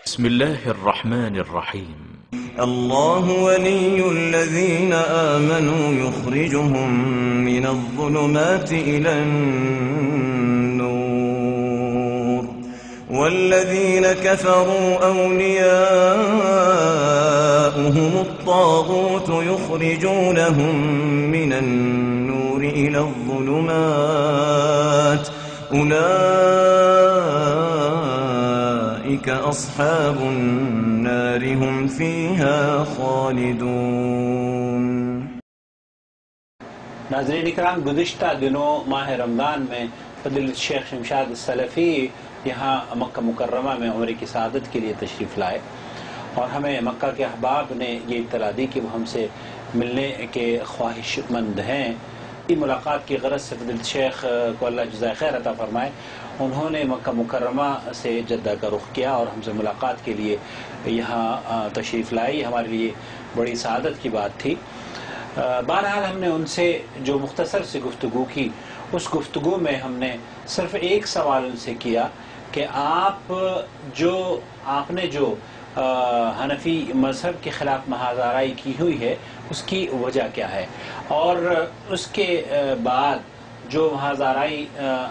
بسم الله الرحمن الرحيم. الله ولي الذين آمنوا يخرجهم من الظلمات إلى النور والذين كفروا أولياؤهم الطاغوت يخرجونهم من النور إلى الظلمات أولئك أصحاب النار هم فيها خالدون۔ ناظرین اکرام، گزشتہ دنوں ماہ رمضان میں فضیلت شیخ شمشاد السلفی یہاں مکہ مکرمہ میں عمرے کی سعادت کے لیے تشریف لائے، اور ہمیں مکہ کے احباب نے یہ اطلاع دی کہ وہ ہم سے ملنے کے خواہش مند ہیں۔ ملاقات کی غرض سے فضیلت شیخ کو اللہ جزائے خیر عطا فرمائے، انہوں نے مکہ مکرمہ سے جدہ کا رخ کیا اور ہم سے ملاقات کے لیے یہاں تشریف لائی۔ ہمارے لیے بڑی سعادت کی بات تھی۔ بہرحال ہم نے ان سے جو مختصر سی گفتگو کی، اس گفتگو میں ہم نے صرف ایک سوال ان سے کیا کہ آپ نے جو حنفی مذہب کے خلاف محاذ آرائی کی ہوئی ہے اس کی وجہ کیا ہے، اور اس کے بعد جو محاذ آرائی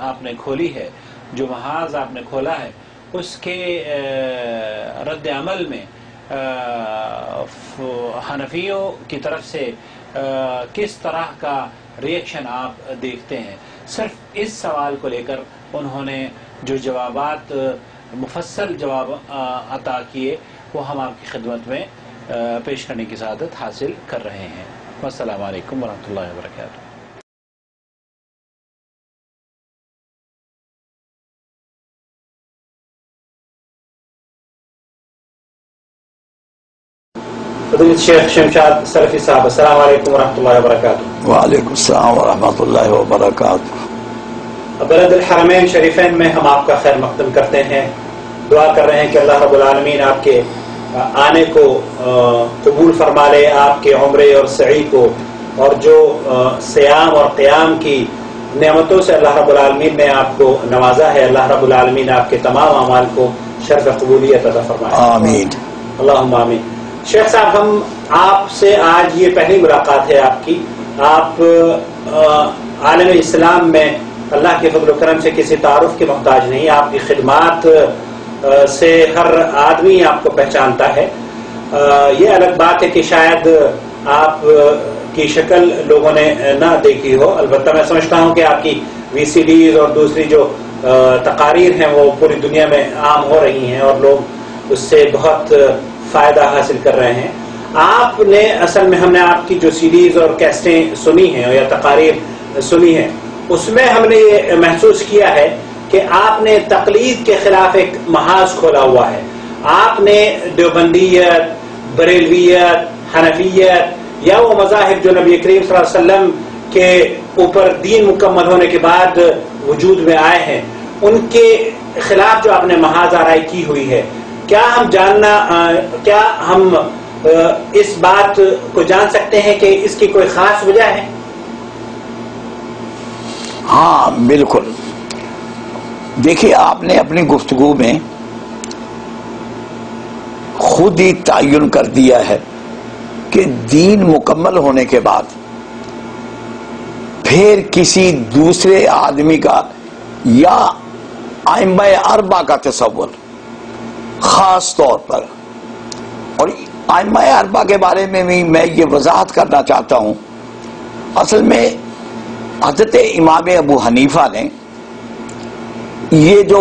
آپ نے کھولی ہے، جو محاذ آپ نے کھولا ہے، اس کے رد عمل میں حنفیوں کی طرف سے کس طرح کا ریئیکشن آپ دیکھتے ہیں۔ صرف اس سوال کو لے کر انہوں نے جو جوابات مفصل جواب عطا کیے وہ ہم آپ کی خدمت میں پیش کرنے کی سعادت حاصل کر رہے ہیں۔ السلام علیکم ورحمۃ اللہ وبرکاتہ۔ فضیلت شیخ شمشاد سلفی صاحب، السلام علیکم ورحمۃ اللہ وبرکاتہ۔ وعلیکم السلام ورحمۃ اللہ وبرکاتہ۔ بلد الحرمین شریفین میں ہم آپ کا خیر مقدم کرتے ہیں، دعا کر رہے ہیں کہ اللہ رب العالمین آپ کے آنے کو قبول فرما لے، آپ کے عمرے اور سعی کو، اور جو صیام اور قیام کی نعمتوں سے اللہ رب العالمین نے آپ کو نوازا ہے، اللہ رب العالمین آپ کے تمام اعمال کو شرف قبولیت عطا فرمائے، آمین۔ اللہم آمین۔ شیخ صاحب، ہم آپ سے آج یہ پہلی ملاقات ہے آپ کی۔ آپ عالم اسلام میں اللہ کے فضل و کرم سے کسی تعارف کے محتاج نہیں، آپ کی خدمات سے ہر آدمی آپ کو پہچانتا ہے۔ یہ الگ بات ہے کہ شاید آپ کی شکل لوگوں نے نہ دیکھی ہو، البتہ میں سمجھتا ہوں کہ آپ کی وی سی ڈیز اور دوسری جو تقاریر ہیں وہ پوری دنیا میں عام ہو رہی ہیں اور لوگ اس سے بہت فائدہ حاصل کر رہے ہیں۔ آپ نے اصل میں ہم نے آپ کی جو سیریز اور کیسٹیں سنی ہیں یا تقاریر سنی ہیں، اس میں ہم نے یہ محسوس کیا ہے کہ آپ نے تقلید کے خلاف ایک محاذ کھولا ہوا ہے۔ آپ نے دیوبندیت، بریلویت، حنفیت یا وہ مذاہب جو نبی کریم صلی اللہ علیہ وسلم کے اوپر دین مکمل ہونے کے بعد وجود میں آئے ہیں، ان کے خلاف جو آپ نے محاذ آرائی کی ہوئی ہے، کیا ہم اس بات کو جان سکتے ہیں کہ اس کی کوئی خاص وجہ ہے؟ ہاں بالکل۔ دیکھیے، آپ نے اپنی گفتگو میں خود ہی تعین کر دیا ہے کہ دین مکمل ہونے کے بعد پھر کسی دوسرے آدمی کا یا ائمہ اربعہ کا تصور خاص طور پر، اور ائمہ اربعہ کے بارے میں بھی میں یہ وضاحت کرنا چاہتا ہوں۔ اصل میں حضرت امام ابو حنیفہ نے یہ جو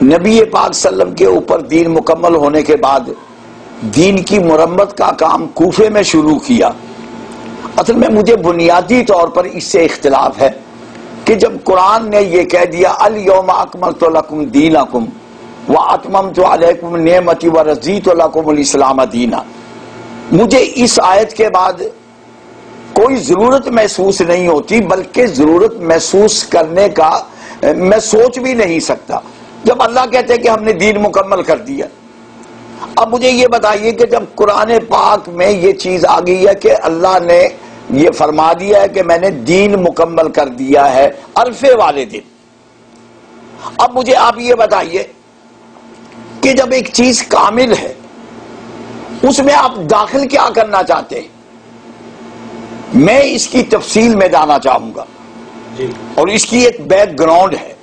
نبی پاک صلی اللہ علیہ وسلم کے اوپر دین مکمل ہونے کے بعد دین کی مرمت کا کام کوفے میں شروع کیا، اصل میں مجھے بنیادی طور پر اس سے اختلاف ہے کہ جب قرآن نے یہ کہہ دیا الیوم اکملت لکم دینکم واتممت علیکم نعمتی ورضیت لکم الاسلام دینا، مجھے اس آیت کے بعد کوئی ضرورت محسوس نہیں ہوتی، بلکہ ضرورت محسوس کرنے کا میں سوچ بھی نہیں سکتا جب اللہ کہتے کہ ہم نے دین مکمل کر دیا۔ اب مجھے یہ بتائیے کہ جب قرآن پاک میں یہ چیز آ گئی ہے کہ اللہ نے یہ فرما دیا ہے کہ میں نے دین مکمل کر دیا ہے عرفے والے دن، اب مجھے آپ یہ بتائیے کہ جب ایک چیز کامل ہے اس میں آپ داخل کیا کرنا چاہتے ہیں؟ میں اس کی تفصیل میں جانا چاہوں گا اور اس کی ایک بیک گراؤنڈ ہے،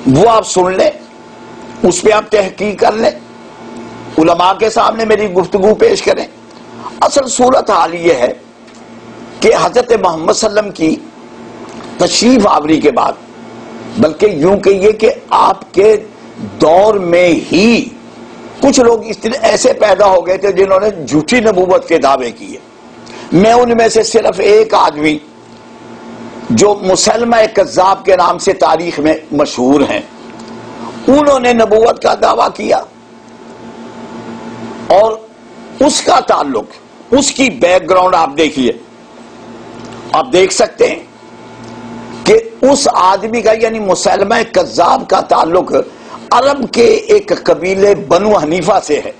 وہ آپ سن لیں، اس پہ آپ تحقیق کر لیں، علماء کے سامنے میری گفتگو پیش کریں۔ اصل صورت حال یہ ہے کہ حضرت محمد صلی اللہ علیہ وسلم کی تشریف آوری کے بعد، بلکہ یوں کہیے کہ آپ کے دور میں ہی کچھ لوگ اس طرح ایسے پیدا ہو گئے تھے جنہوں نے جھوٹی نبوت کے دعوے کیے۔ میں ان میں سے صرف ایک آدمی جو مسلمہ کذاب کے نام سے تاریخ میں مشہور ہیں، انہوں نے نبوت کا دعویٰ کیا، اور اس کا تعلق، اس کی بیک گراؤنڈ آپ دیکھیے، آپ دیکھ سکتے ہیں کہ اس آدمی کا یعنی مسلمہ کذاب کا تعلق عرب کے ایک قبیلے بنو حنیفہ سے ہے۔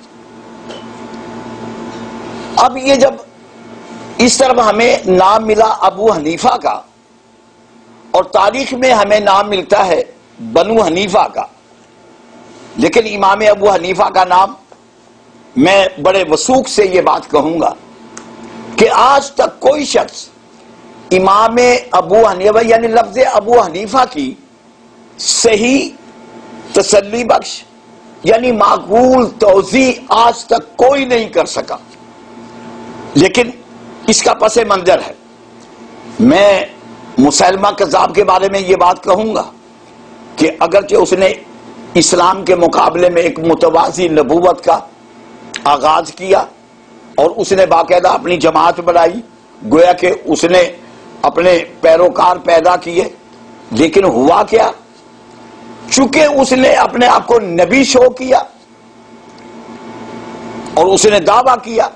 اب یہ جب اس طرف ہمیں نام ملا ابو حنیفہ کا، اور تاریخ میں ہمیں نام ملتا ہے بنو حنیفہ کا، لیکن امام ابو حنیفہ کا نام، میں بڑے وثوق سے یہ بات کہوں گا کہ آج تک کوئی شخص امام ابو حنیفہ یعنی لفظ ابو حنیفہ کی صحیح تسلی بخش یعنی معقول توضیح آج تک کوئی نہیں کر سکا۔ لیکن اس کا پس منظر ہے، میں مسلمہ کذاب کے بارے میں یہ بات کہوں گا کہ اگرچہ اس نے اسلام کے مقابلے میں ایک متوازی نبوت کا آغاز کیا اور اس نے باقاعدہ اپنی جماعت بنائی، گویا کہ اس نے اپنے پیروکار پیدا کیے، لیکن ہوا کیا؟ چونکہ اس نے اپنے آپ کو نبی شو کیا اور اس نے دعویٰ کیا،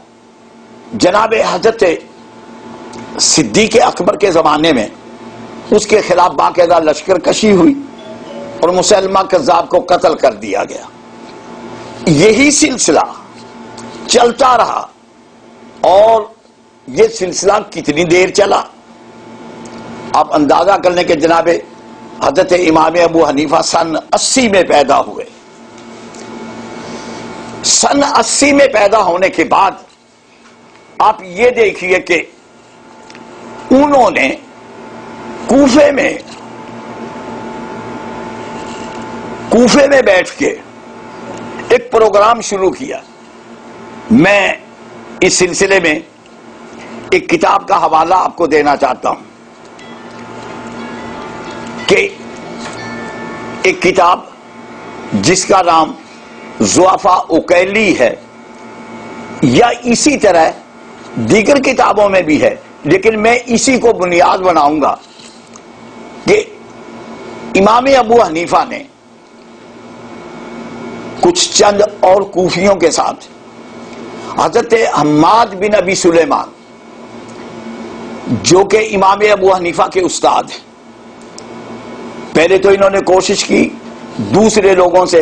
جناب حضرت صدیق اکبر کے زمانے میں اس کے خلاف باقاعدہ لشکر کشی ہوئی اور مسلمہ کذاب کو قتل کر دیا گیا۔ یہی سلسلہ چلتا رہا، اور یہ سلسلہ کتنی دیر چلا آپ اندازہ کر لیں کہ جناب حضرت امام ابو حنیفہ سن 80 میں پیدا ہوئے۔ سن 80 میں پیدا ہونے کے بعد آپ یہ دیکھیے کہ انہوں نے کوفے میں بیٹھ کے ایک پروگرام شروع کیا۔ میں اس سلسلے میں ایک کتاب کا حوالہ آپ کو دینا چاہتا ہوں کہ ایک کتاب جس کا نام ضعفاء اکیلی ہے، یا اسی طرح دیگر کتابوں میں بھی ہے، لیکن میں اسی کو بنیاد بناؤں گا کہ امام ابو حنیفہ نے کچھ چند اور کوفیوں کے ساتھ حضرت حماد بن ابی سلیمان جو کہ امام ابو حنیفہ کے استاد ہیں، پہلے تو انہوں نے کوشش کی دوسرے لوگوں سے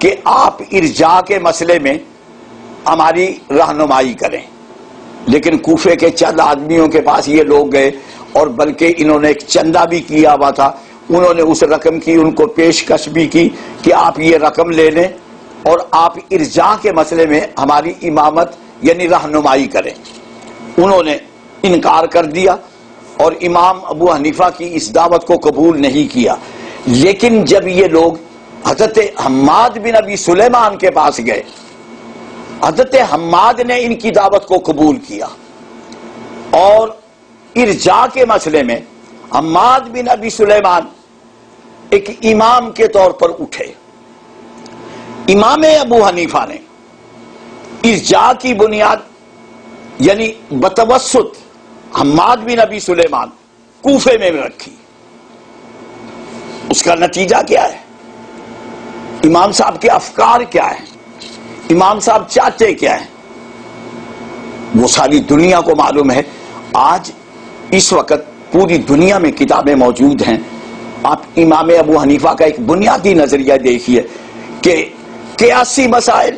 کہ آپ ارجاء کے مسئلے میں ہماری رہنمائی کریں، لیکن کوفے کے چند آدمیوں کے پاس یہ لوگ گئے اور بلکہ انہوں نے ایک چندہ بھی کیا ہوا تھا، انہوں نے اس رقم کی ان کو پیشکش بھی کی کہ آپ یہ رقم لے لیں اور آپ ارجاء کے مسئلے میں ہماری امامت یعنی رہنمائی کریں۔ انہوں نے انکار کر دیا اور امام ابو حنیفہ کی اس دعوت کو قبول نہیں کیا، لیکن جب یہ لوگ حضرت حماد بن ابی سلیمان کے پاس گئے، حضرت حماد نے ان کی دعوت کو قبول کیا اور ارجاء کے مسئلے میں حماد بن ابی سلیمان ایک امام کے طور پر اٹھے۔ امام ابو حنیفہ نے ارجاء کی بنیاد یعنی بتوسط حماد بن ابی سلیمان کوفے میں رکھی۔ اس کا نتیجہ کیا ہے؟ امام صاحب کے افکار کیا ہیں؟ امام صاحب چاہتے کیا ہیں؟ وہ ساری دنیا کو معلوم ہے۔ آج اس وقت پوری دنیا میں کتابیں موجود ہیں۔ آپ امام ابو حنیفہ کا ایک بنیادی نظریہ دیکھیے کہ قیاسی مسائل،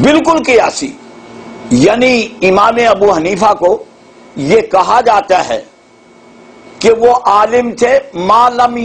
بالکل قیاسی، یعنی امام ابو حنیفہ کو یہ کہا جاتا ہے کہ وہ عالم تھے ما لم